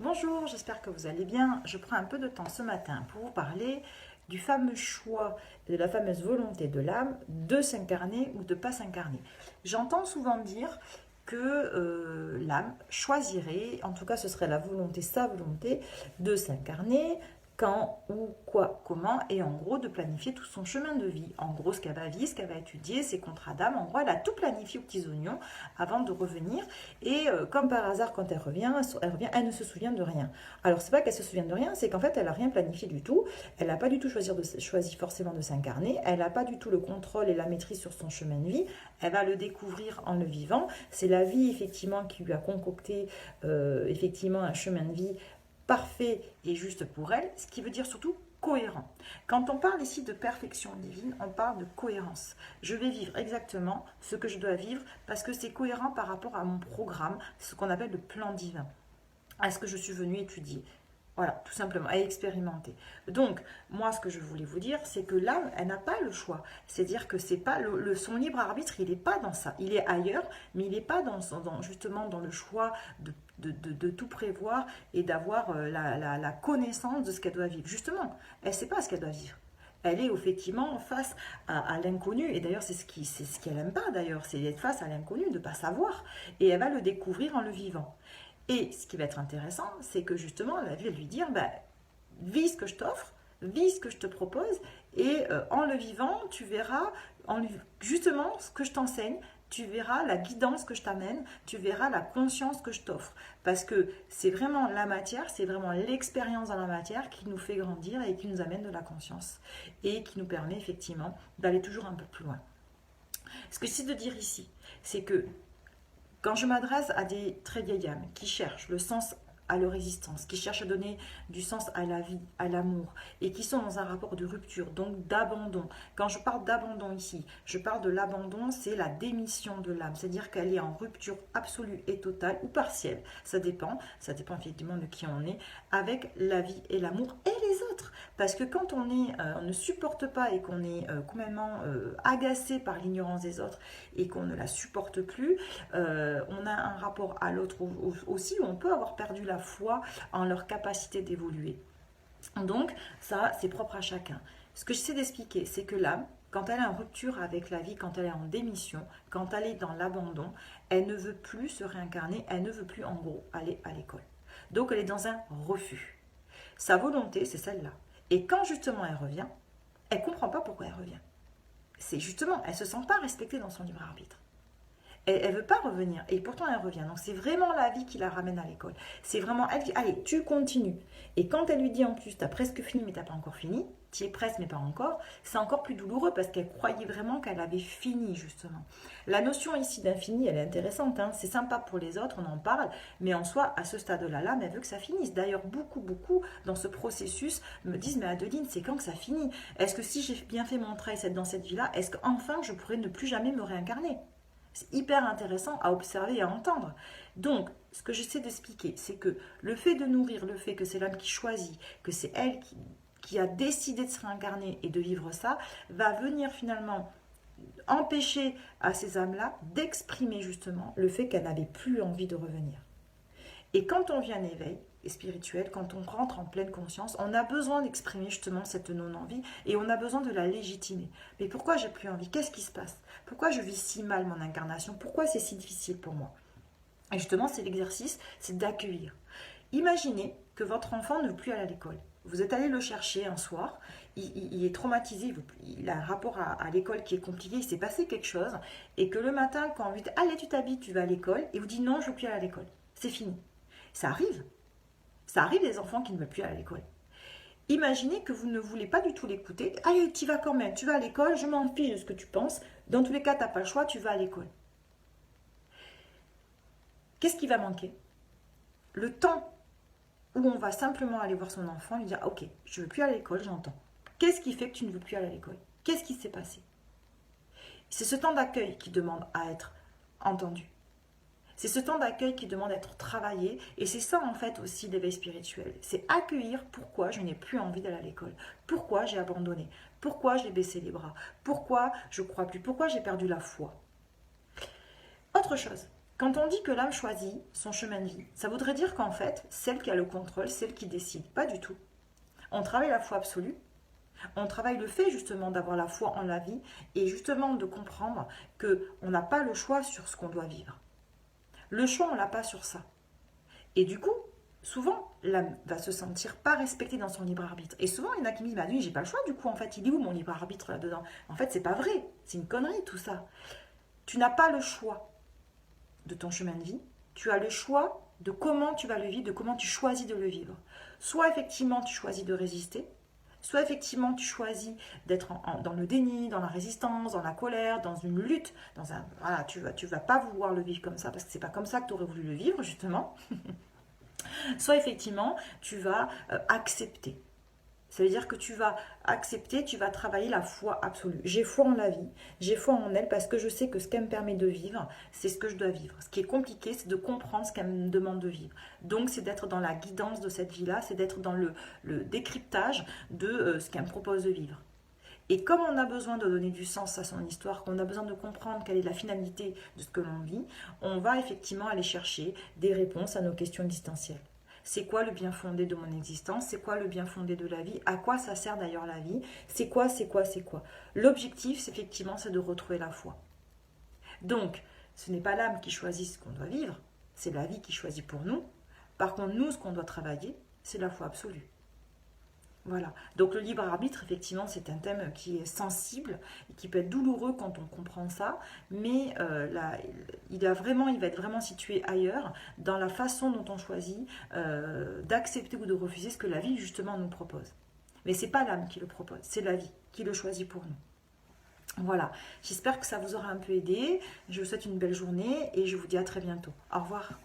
Bonjour, j'espère que vous allez bien. Je prends un peu de temps ce matin pour vous parler du fameux choix, de la fameuse volonté de l'âme de s'incarner ou de ne pas s'incarner. J'entends souvent dire que l'âme choisirait, en tout cas ce serait la volonté, sa volonté, de s'incarner quand, où, quoi, comment, et en gros de planifier tout son chemin de vie. En gros, ce qu'elle va vivre, ce qu'elle va étudier, ses contrats d'âme, en gros, elle a tout planifié aux petits oignons avant de revenir. Et comme par hasard, quand elle ne se souvient de rien. Alors, c'est pas qu'elle se souvient de rien, c'est qu'en fait, elle n'a rien planifié du tout. Elle n'a pas du tout choisi forcément de s'incarner. Elle n'a pas du tout le contrôle et la maîtrise sur son chemin de vie. Elle va le découvrir en le vivant. C'est la vie, effectivement, qui lui a concocté, effectivement, un chemin de vie parfait et juste pour elle, ce qui veut dire surtout cohérent. Quand on parle ici de perfection divine, on parle de cohérence. Je vais vivre exactement ce que je dois vivre parce que c'est cohérent par rapport à mon programme, ce qu'on appelle le plan divin, à ce que je suis venue étudier. Voilà, tout simplement, à expérimenter. Donc, moi, ce que je voulais vous dire, c'est que l'âme, elle n'a pas le choix. C'est-à-dire que c'est pas son libre arbitre, il n'est pas dans ça. Il est ailleurs, mais il n'est pas justement dans le choix de tout prévoir et d'avoir la connaissance de ce qu'elle doit vivre. Justement, elle ne sait pas ce qu'elle doit vivre. Elle est effectivement face à l'inconnu. Et d'ailleurs, c'est ce qu'elle n'aime pas, d'ailleurs. C'est être face à l'inconnu, de ne pas savoir. Et elle va le découvrir en le vivant. Et ce qui va être intéressant, c'est que justement, la vie va lui dire, vis ce que je t'offre, vis ce que je te propose, et en le vivant, tu verras justement ce que je t'enseigne, tu verras la guidance que je t'amène, tu verras la conscience que je t'offre. Parce que c'est vraiment la matière, c'est vraiment l'expérience dans la matière qui nous fait grandir et qui nous amène de la conscience. Et qui nous permet effectivement d'aller toujours un peu plus loin. Ce que j'essaie de dire ici, c'est que quand je m'adresse à des très vieilles âmes qui cherchent le sens à leur existence, qui cherchent à donner du sens à la vie, à l'amour, et qui sont dans un rapport de rupture, donc d'abandon. Quand je parle d'abandon ici, je parle de l'abandon, c'est la démission de l'âme, c'est-à-dire qu'elle est en rupture absolue et totale ou partielle, ça dépend effectivement de qui on est, avec la vie et l'amour et les autres. Parce que quand on ne supporte pas et qu'on est complètement agacé par l'ignorance des autres et qu'on ne la supporte plus, on a un rapport à l'autre aussi où on peut avoir perdu la foi en leur capacité d'évoluer. Donc ça, c'est propre à chacun. Ce que j'essaie d'expliquer, c'est que l'âme, quand elle est en rupture avec la vie, quand elle est en démission, quand elle est dans l'abandon, elle ne veut plus se réincarner, elle ne veut plus en gros aller à l'école. Donc elle est dans un refus. Sa volonté, c'est celle-là. Et quand justement elle revient, elle ne comprend pas pourquoi elle revient. C'est justement, elle ne se sent pas respectée dans son libre arbitre. Elle ne veut pas revenir, et pourtant elle revient. Donc c'est vraiment la vie qui la ramène à l'école. C'est vraiment, elle dit, allez, tu continues. Et quand elle lui dit en plus, tu as presque fini, mais tu n'as pas encore fini, tu es presque, mais pas encore, c'est encore plus douloureux parce qu'elle croyait vraiment qu'elle avait fini, justement. La notion ici d'infini, elle est intéressante, hein. C'est sympa pour les autres, on en parle, mais en soi, à ce stade-là, l'âme, elle veut que ça finisse. D'ailleurs, beaucoup, dans ce processus, me disent, mais Adeline, c'est quand que ça finit? Est-ce que si j'ai bien fait mon travail dans cette vie-là, est-ce qu'enfin je pourrais ne plus jamais me réincarner? C'est hyper intéressant à observer et à entendre. Donc, ce que j'essaie d'expliquer, c'est que le fait de nourrir, le fait que c'est l'âme qui choisit, que c'est elle qui a décidé de se réincarner et de vivre ça, va venir finalement empêcher à ces âmes-là d'exprimer justement le fait qu'elles n'avaient plus envie de revenir. Et quand on vient en éveil spirituel, quand on rentre en pleine conscience, on a besoin d'exprimer justement cette non-envie et on a besoin de la légitimer. Mais pourquoi j'ai plus envie? Qu'est-ce qui se passe? Pourquoi je vis si mal mon incarnation? Pourquoi c'est si difficile pour moi? Et justement, c'est l'exercice, c'est d'accueillir. Imaginez que votre enfant ne veut plus aller à l'école. Vous êtes allé le chercher un soir, il est traumatisé, il a un rapport à l'école qui est compliqué, il s'est passé quelque chose, et que le matin, quand on lui dit « Allez, tu t'habilles, tu vas à l'école », il vous dit « Non, je ne veux plus aller à l'école, c'est fini ». Ça arrive. Ça arrive des enfants qui ne veulent plus aller à l'école. Imaginez que vous ne voulez pas du tout l'écouter. Allez, tu vas quand même, tu vas à l'école, je m'en fiche de ce que tu penses. Dans tous les cas, tu n'as pas le choix, tu vas à l'école. Qu'est-ce qui va manquer? Le temps où on va simplement aller voir son enfant, lui dire « Ok, je ne veux plus aller à l'école, j'entends. Qu'est-ce qui fait que tu ne veux plus aller à l'école? Qu'est-ce qui s'est passé ?» C'est ce temps d'accueil qui demande à être entendu. C'est ce temps d'accueil qui demande d'être travaillé et c'est ça en fait aussi l'éveil spirituel. C'est accueillir pourquoi je n'ai plus envie d'aller à l'école, pourquoi j'ai abandonné, pourquoi j'ai baissé les bras, pourquoi je ne crois plus, pourquoi j'ai perdu la foi. Autre chose, Quand on dit que l'âme choisit son chemin de vie, ça voudrait dire qu'en fait, celle qui a le contrôle, celle qui décide. Pas du tout. On travaille la foi absolue. On travaille le fait justement d'avoir la foi en la vie et justement de comprendre qu'on n'a pas le choix sur ce qu'on doit vivre. Le choix, on l'a pas sur ça. Et du coup, souvent, l'âme va se sentir pas respectée dans son libre arbitre. Et souvent, il y en a qui me disent, bah oui, j'ai pas le choix du coup, en fait, il est où mon libre arbitre là-dedans? En fait, c'est pas vrai, c'est une connerie tout ça. Tu n'as pas le choix de ton chemin de vie, tu as le choix de comment tu vas le vivre, de comment tu choisis de le vivre. Soit effectivement, tu choisis de résister, soit effectivement, tu choisis d'être dans le déni, dans la résistance, dans la colère, dans une lutte, voilà, tu vas pas vouloir le vivre comme ça, parce que c'est pas comme ça que tu aurais voulu le vivre, justement. Soit effectivement, tu vas accepter. Ça veut dire que tu vas accepter, tu vas travailler la foi absolue. J'ai foi en la vie, j'ai foi en elle parce que je sais que ce qu'elle me permet de vivre, c'est ce que je dois vivre. Ce qui est compliqué, c'est de comprendre ce qu'elle me demande de vivre. Donc, c'est d'être dans la guidance de cette vie-là, c'est d'être dans le décryptage de ce qu'elle me propose de vivre. Et comme on a besoin de donner du sens à son histoire, qu'on a besoin de comprendre quelle est la finalité de ce que l'on vit, on va effectivement aller chercher des réponses à nos questions existentielles. C'est quoi le bien fondé de mon existence? C'est quoi le bien fondé de la vie? À quoi ça sert d'ailleurs la vie? C'est quoi? L'objectif, c'est effectivement, c'est de retrouver la foi. Donc, ce n'est pas l'âme qui choisit ce qu'on doit vivre, c'est la vie qui choisit pour nous. Par contre, nous, ce qu'on doit travailler, c'est la foi absolue. Voilà. Donc le libre arbitre, effectivement, c'est un thème qui est sensible et qui peut être douloureux quand on comprend ça, mais là, il va être vraiment situé ailleurs, dans la façon dont on choisit d'accepter ou de refuser ce que la vie, justement, nous propose. Mais c'est pas l'âme qui le propose, c'est la vie qui le choisit pour nous. Voilà. J'espère que ça vous aura un peu aidé. Je vous souhaite une belle journée et je vous dis à très bientôt. Au revoir.